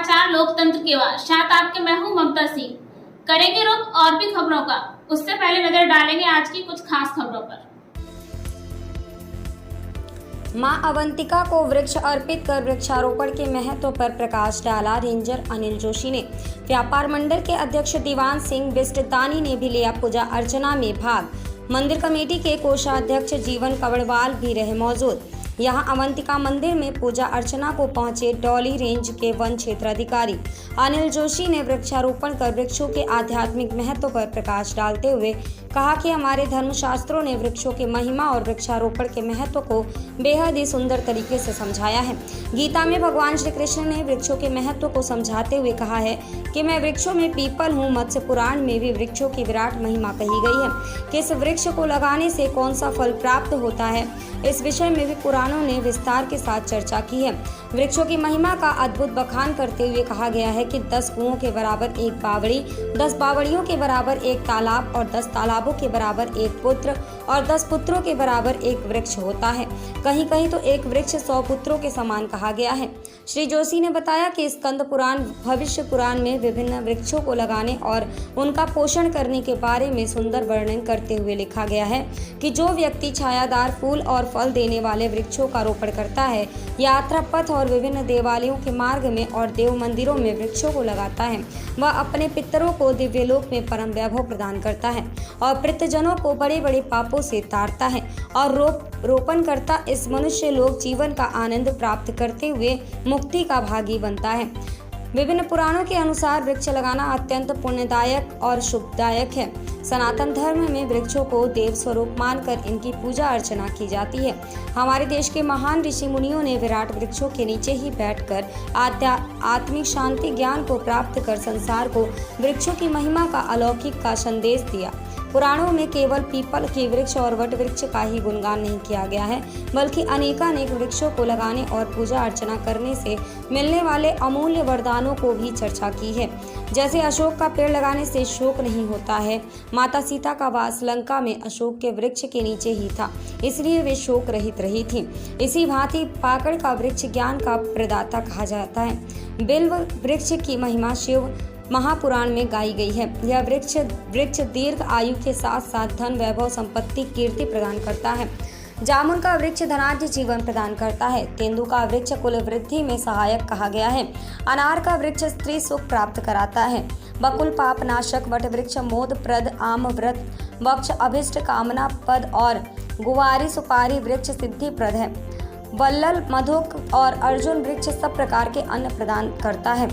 समाचार लोकतंत्र की आवाज, साथ आपके मैं हूं ममता सिंह। करेंगे रुख और भी खबरों का, उससे पहले नजर डालेंगे आज की कुछ खास खबरों पर। मां अवंतिका को वृक्ष अर्पित कर वृक्षारोपण के महत्व पर प्रकाश डाला। रेंजर अनिल जोशी ने, व्यापार मंडल के अध्यक्ष दीवान सिंह बिष्टदानी ने भी लिया पूजा अर्चना में भाग। मंदिर कमेटी के कोषाध्यक्ष जीवन कवड़वाल भी रहे मौजूद। यहां अवंतिका मंदिर में पूजा अर्चना को पहुंचे डोली रेंज के वन क्षेत्र अधिकारी अनिल जोशी ने वृक्षारोपण कर वृक्षों के आध्यात्मिक महत्व पर प्रकाश डालते हुए कहा कि हमारे धर्मशास्त्रों ने वृक्षों की महिमा और वृक्षारोपण के महत्व को बेहद ही सुंदर तरीके से समझाया है। गीता में भगवान श्री कृष्ण ने वृक्षों के महत्व को समझाते हुए कहा है कि मैं वृक्षों में पीपल हूँ। मत्स्य पुराण में भी वृक्षों की विराट महिमा कही गई है कि इस वृक्ष को लगाने से कौन सा फल प्राप्त होता है। इस विषय में भी पुराणों ने विस्तार के साथ चर्चा की है। वृक्षों की महिमा का अद्भुत बखान करते हुए कहा गया है कि 10 कुओं के बराबर एक बावड़ी, 10 बावड़ियों के बराबर एक तालाब और 10 तालाबों के बराबर एक पुत्र और 10 पुत्रों के बराबर एक वृक्ष होता है। कहीं कहीं तो एक वृक्ष 100 पुत्रों के समान कहा गया है। श्री जोशी ने बताया कि स्कंद पुराण, भविष्य पुराण में विभिन्न वृक्षों को लगाने और उनका पोषण करने के बारे में सुंदर वर्णन करते हुए लिखा गया है कि जो व्यक्ति छायादार फूल और फल देने वाले वृक्षों का रोपण करता है, यात्रा पथ और विभिन्न देवालयों के मार्ग में और देव मंदिरों में वृक्षों को लगाता है, वह अपने पितरों को दिव्यलोक में परम वैभव प्रदान करता है और पितृजनों को बड़े बड़े पापों से तारता है और रोपण करता इस मनुष्य लोक जीवन का आनंद प्राप्त करते हुए मुक्ति का भागी बनता है। विभिन्न पुराणों के अनुसार वृक्ष लगाना अत्यंत पुण्यदायक और शुभदायक है। सनातन धर्म में वृक्षों को देव स्वरूप मानकर इनकी पूजा अर्चना की जाती है। हमारे देश के महान ऋषि मुनियों ने विराट वृक्षों के नीचे ही बैठकर आत्मिक शांति ज्ञान को प्राप्त कर संसार को वृक्षों की महिमा का अलौकिक का संदेश दिया। पुराणों में केवल पीपल के वृक्ष और वट वृक्ष का ही गुणगान नहीं किया गया है, बल्कि अनेकानेक वृक्षों को लगाने और पूजा अर्चना करने से मिलने वाले अमूल्य वरदानों को भी चर्चा की है। जैसे अशोक का पेड़ लगाने से शोक नहीं होता है। माता सीता का वास लंका में अशोक के वृक्ष के नीचे ही था, इसलिए वे शोक रहित रही थी। इसी भांति पाकड़ का वृक्ष ज्ञान का प्रदाता कहा जाता है। बिल्व वृक्ष की महिमा शिव महापुराण में गाई गई है। यह वृक्ष दीर्घ आयु के साथ साथ धन, वैभव, संपत्ति, कीर्ति प्रदान करता है। जामुन का वृक्ष धनाढ्य जीवन प्रदान करता है। तेंदु का वृक्ष कुल वृद्धि में सहायक कहा गया है। अनार का वृक्ष स्त्री सुख प्राप्त कराता है। बकुल पाप नाशक, वट वृक्ष मोद प्रद, आम व्रत वृक्ष अभिष्ट कामना पद और गुवारी सुपारी वृक्ष सिद्धि प्रद है। वल्लल, मधुक और अर्जुन वृक्ष सब प्रकार के अन्न प्रदान करता है।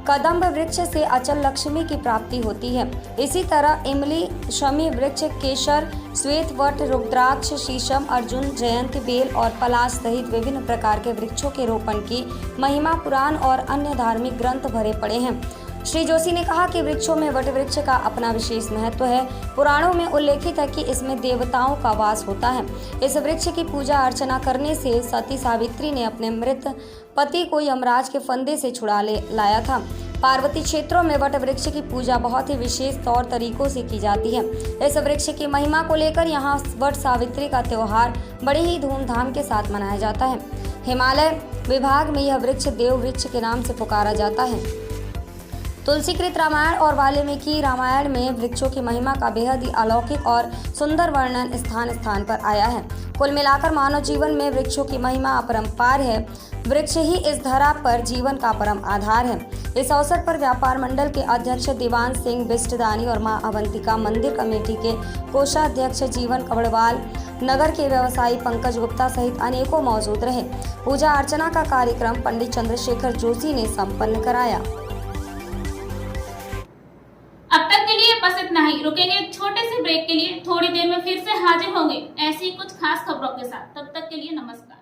कदम्ब वृक्ष से अचल लक्ष्मी की प्राप्ति होती है। इसी तरह इमली, शमी वृक्ष, केसर, श्वेत वट, रुद्राक्ष, शीशम, अर्जुन, जयंती, बेल और पलाश सहित विभिन्न प्रकार के वृक्षों के रोपण की महिमा पुराण और अन्य धार्मिक ग्रंथ भरे पड़े हैं। श्री जोशी ने कहा कि वृक्षों में वट वृक्ष का अपना विशेष महत्व है। पुराणों में उल्लेखित है कि इसमें देवताओं का वास होता है। इस वृक्ष की पूजा अर्चना करने से सती सावित्री ने अपने मृत पति को यमराज के फंदे से छुड़ा लाया था। पार्वती क्षेत्रों में वट वृक्ष की पूजा बहुत ही विशेष तौर तरीकों से की जाती है। इस वृक्ष की महिमा को लेकर यहाँ वट सावित्री का त्योहार बड़े ही धूमधाम के साथ मनाया जाता है। हिमालय विभाग में यह वृक्ष देव वृक्ष के नाम से पुकारा जाता है। तुलसीकृत रामायण और वाल्मीकि रामायण में वृक्षों की महिमा का बेहद ही अलौकिक और सुंदर वर्णन स्थान स्थान पर आया है। कुल मिलाकर मानव जीवन में वृक्षों की महिमा अपरंपार है। वृक्ष ही इस धरा पर जीवन का परम आधार है। इस अवसर पर व्यापार मंडल के अध्यक्ष दीवान सिंह बिष्टदानी और मां अवंतिका मंदिर कमेटी के कोषाध्यक्ष जीवन कवड़वाल, नगर के व्यवसायी पंकज गुप्ता सहित अनेकों मौजूद रहे। पूजा अर्चना का कार्यक्रम पंडित चंद्रशेखर जोशी ने संपन्न कराया। अब तक के लिए बस इतना ही। रुकेंगे एक छोटे से ब्रेक के लिए। थोड़ी देर में फिर से हाजिर होंगे ऐसी कुछ खास खबरों के साथ। तब तक के लिए नमस्कार।